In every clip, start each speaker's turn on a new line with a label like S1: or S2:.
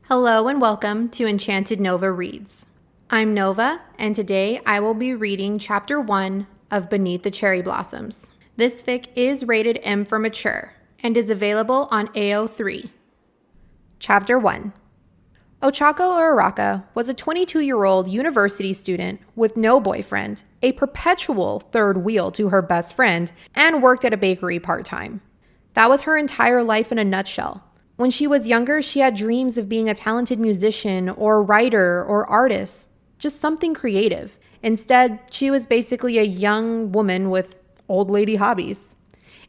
S1: Hello and welcome to Enchanted Nova Reads. I'm Nova, and today I will be reading Chapter 1 of Beneath the Cherry Blossoms. This fic is rated M for mature and is available on AO3. Chapter 1. Ochako Uraraka was a 22-year-old university student with no boyfriend, a perpetual third wheel to her best friend, and worked at a bakery part-time. That was her entire life in a nutshell. When she was younger, she had dreams of being a talented musician or writer or artist, just something creative. Instead, she was basically a young woman with old lady hobbies.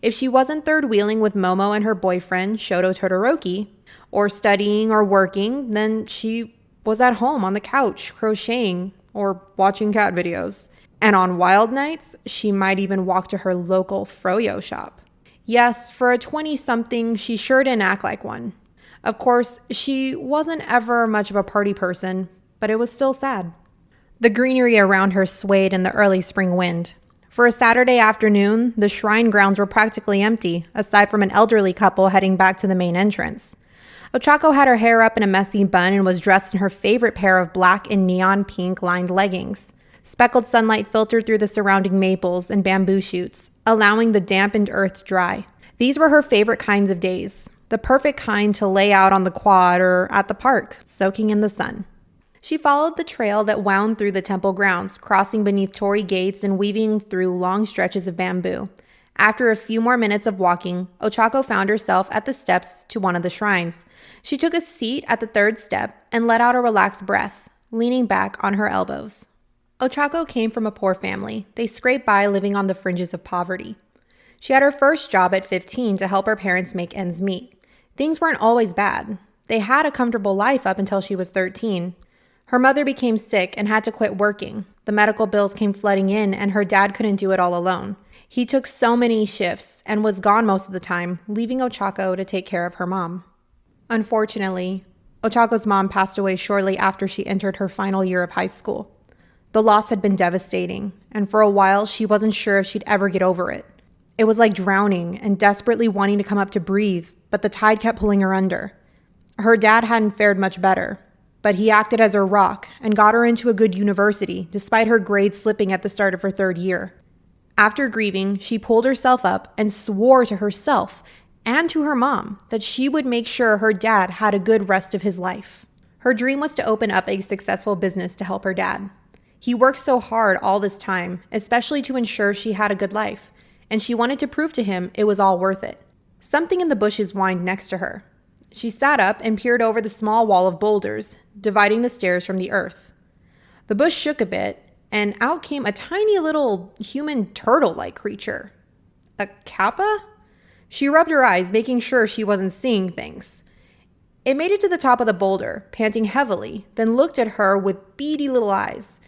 S1: If she wasn't third wheeling with Momo and her boyfriend, Shoto Todoroki, or studying or working, then she was at home on the couch, crocheting or watching cat videos. And on wild nights, she might even walk to her local froyo shop. Yes, for a 20-something, she sure didn't act like one. Of course, she wasn't ever much of a party person, but it was still sad. The greenery around her swayed in the early spring wind. For a Saturday afternoon, the shrine grounds were practically empty, aside from an elderly couple heading back to the main entrance. Ochako had her hair up in a messy bun and was dressed in her favorite pair of black and neon pink lined leggings. Speckled sunlight filtered through the surrounding maples and bamboo shoots, allowing the dampened earth to dry. These were her favorite kinds of days, the perfect kind to lay out on the quad or at the park, soaking in the sun. She followed the trail that wound through the temple grounds, crossing beneath torii gates and weaving through long stretches of bamboo. After a few more minutes of walking, Ochako found herself at the steps to one of the shrines. She took a seat at the third step and let out a relaxed breath, leaning back on her elbows. Ochako came from a poor family. They scraped by living on the fringes of poverty. She had her first job at 15 to help her parents make ends meet. Things weren't always bad. They had a comfortable life up until she was 13. Her mother became sick and had to quit working. The medical bills came flooding in, and her dad couldn't do it all alone. He took so many shifts and was gone most of the time, leaving Ochako to take care of her mom. Unfortunately, Ochako's mom passed away shortly after she entered her final year of high school. The loss had been devastating, and for a while, she wasn't sure if she'd ever get over it. It was like drowning and desperately wanting to come up to breathe, but the tide kept pulling her under. Her dad hadn't fared much better, but he acted as her rock and got her into a good university, despite her grades slipping at the start of her third year. After grieving, she pulled herself up and swore to herself and to her mom that she would make sure her dad had a good rest of his life. Her dream was to open up a successful business to help her dad. He worked so hard all this time, especially to ensure she had a good life, and she wanted to prove to him it was all worth it. Something in the bushes whined next to her. She sat up and peered over the small wall of boulders, dividing the stairs from the earth. The bush shook a bit, and out came a tiny little human turtle-like creature. A kappa? She rubbed her eyes, making sure she wasn't seeing things. It made it to the top of the boulder, panting heavily, then looked at her with beady little eyes.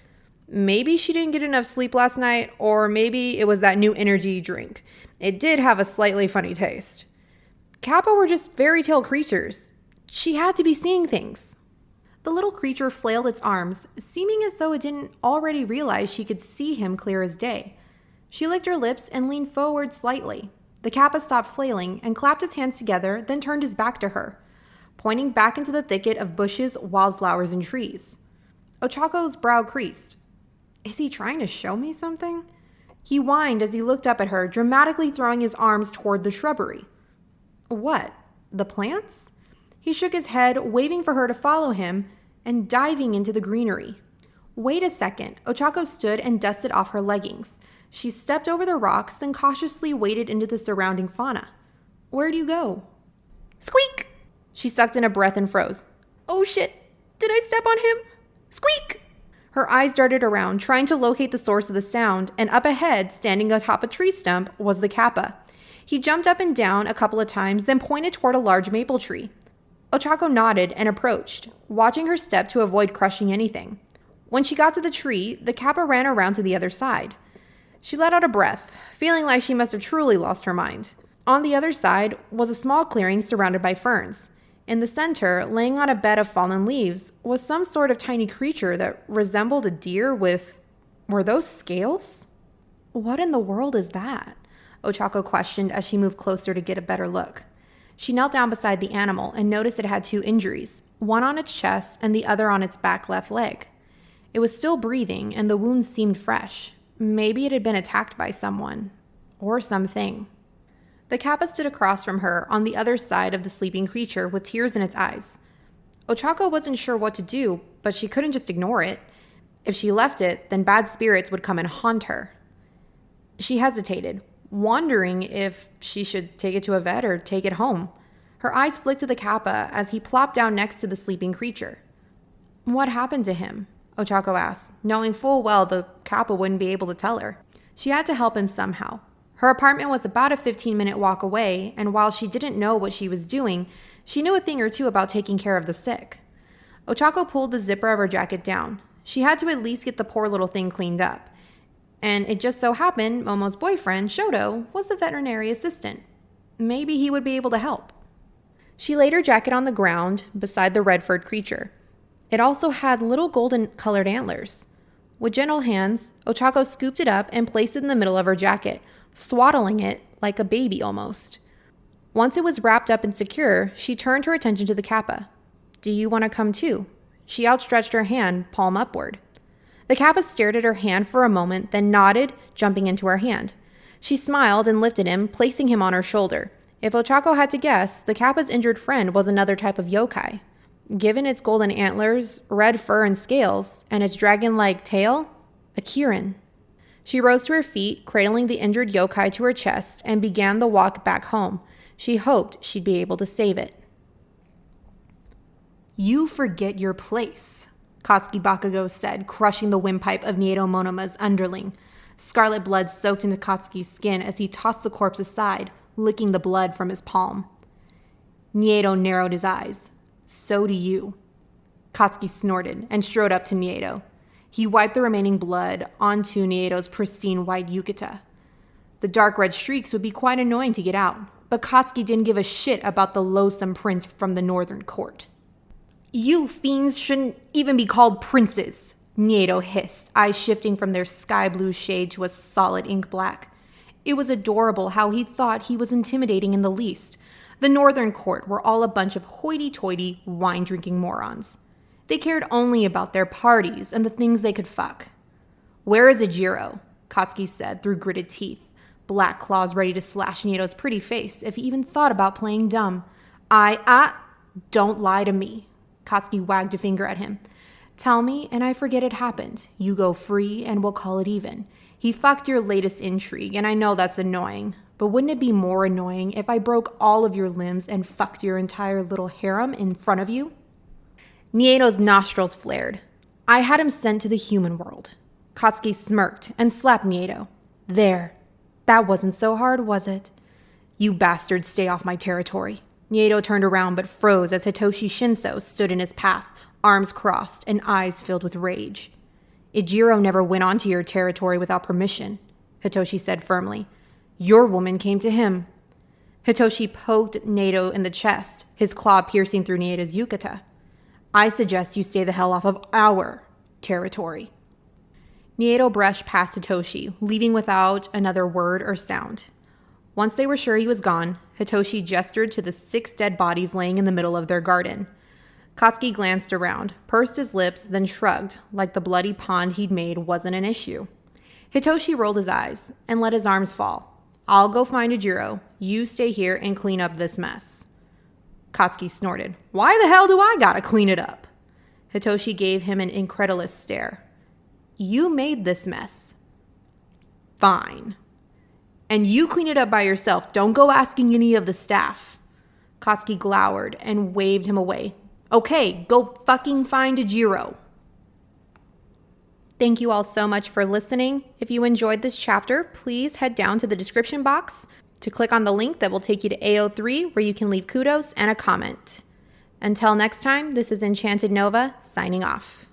S1: Maybe she didn't get enough sleep last night, or maybe it was that new energy drink. It did have a slightly funny taste. Kappa were just fairy tale creatures. She had to be seeing things. The little creature flailed its arms, seeming as though it didn't already realize she could see him clear as day. She licked her lips and leaned forward slightly. The Kappa stopped flailing and clapped his hands together, then turned his back to her, pointing back into the thicket of bushes, wildflowers, and trees. Ochako's brow creased. Is he trying to show me something? He whined as he looked up at her, dramatically throwing his arms toward the shrubbery. What? The plants? He shook his head, waving for her to follow him, and diving into the greenery. Wait a second. Ochako stood and dusted off her leggings. She stepped over the rocks, then cautiously waded into the surrounding fauna. Where'd you go? Squeak! She sucked in a breath and froze. Oh shit! Did I step on him? Squeak! Her eyes darted around, trying to locate the source of the sound, and up ahead, standing atop a tree stump, was the Kappa. He jumped up and down a couple of times, then pointed toward a large maple tree. Ochako nodded and approached, watching her step to avoid crushing anything. When she got to the tree, the Kappa ran around to the other side. She let out a breath, feeling like she must have truly lost her mind. On the other side was a small clearing surrounded by ferns. In the center, laying on a bed of fallen leaves, was some sort of tiny creature that resembled a deer with... Were those scales? What in the world is that? Ochako questioned as she moved closer to get a better look. She knelt down beside the animal and noticed it had 2 injuries, one on its chest and the other on its back left leg. It was still breathing, and the wounds seemed fresh. Maybe it had been attacked by someone. Or something. The kappa stood across from her on the other side of the sleeping creature with tears in its eyes. Ochako wasn't sure what to do, but she couldn't just ignore it. If she left it, then bad spirits would come and haunt her. She hesitated, wondering if she should take it to a vet or take it home. Her eyes flicked to the kappa as he plopped down next to the sleeping creature. "What happened to him?" Ochako asked, knowing full well the kappa wouldn't be able to tell her. She had to help him somehow. Her apartment was about a 15-minute walk away, and while she didn't know what she was doing, she knew a thing or two about taking care of the sick. Ochako pulled the zipper of her jacket down. She had to at least get the poor little thing cleaned up. And it just so happened Momo's boyfriend, Shoto, was a veterinary assistant. Maybe he would be able to help. She laid her jacket on the ground beside the red furred creature. It also had little golden-colored antlers. With gentle hands, Ochako scooped it up and placed it in the middle of her jacket, swaddling it like a baby almost. Once it was wrapped up and secure, she turned her attention to the kappa. "Do you want to come too?" She outstretched her hand, palm upward. The kappa stared at her hand for a moment, then nodded, jumping into her hand. She smiled and lifted him, placing him on her shoulder. If Ochako had to guess, the kappa's injured friend was another type of yokai. Given its golden antlers, red fur and scales, and its dragon-like tail, a Kirin. She rose to her feet, cradling the injured yokai to her chest, and began the walk back home. She hoped she'd be able to save it. "You forget your place," Koski Baccago said, crushing the windpipe of Nieto Monoma's underling. Scarlet blood soaked into Koski's skin as he tossed the corpse aside, licking the blood from his palm. Nieto narrowed his eyes. "So do you." Koski snorted and strode up to Nieto. He wiped the remaining blood onto Nieto's pristine white yukata. The dark red streaks would be quite annoying to get out, but Koski didn't give a shit about the loathsome prince from the northern court. "You fiends shouldn't even be called princes," Nieto hissed, eyes shifting from their sky blue shade to a solid ink black. It was adorable how he thought he was intimidating in the least. The northern court were all a bunch of hoity-toity, wine-drinking morons. They cared only about their parties and the things they could fuck. "Where is Ejiro?" Koski said through gritted teeth, black claws ready to slash Nieto's pretty face if he even thought about playing dumb. Don't lie to me." Koski wagged a finger at him. "Tell me and I forget it happened. You go free and we'll call it even. He fucked your latest intrigue, and I know that's annoying. But wouldn't it be more annoying if I broke all of your limbs and fucked your entire little harem in front of you?" Nieto's nostrils flared. "I had him sent to the human world." Koski smirked and slapped Nieto. "There. That wasn't so hard, was it?" "You bastards stay off my territory." Nieto turned around but froze as Hitoshi Shinso stood in his path, arms crossed and eyes filled with rage. "Ejiro never went onto your territory without permission," Hitoshi said firmly. "Your woman came to him." Hitoshi poked Nieto in the chest, his claw piercing through Nieto's yukata. "I suggest you stay the hell off of our territory." Nieto brushed past Hitoshi, leaving without another word or sound. Once they were sure he was gone, Hitoshi gestured to the 6 dead bodies laying in the middle of their garden. Koski glanced around, pursed his lips, then shrugged, like the bloody pond he'd made wasn't an issue. Hitoshi rolled his eyes and let his arms fall. "I'll go find Ejiro. You stay here and clean up this mess." Koski snorted. "Why the hell do I gotta clean it up?" Hitoshi gave him an incredulous stare. "You made this mess." "Fine. And you clean it up by yourself. Don't go asking any of the staff." Koski glowered and waved him away. "Okay, go fucking find Ejiro." Thank you all so much for listening. If you enjoyed this chapter, please head down to the description box to click on the link that will take you to AO3 where you can leave kudos and a comment. Until next time, this is Enchanted Nova signing off.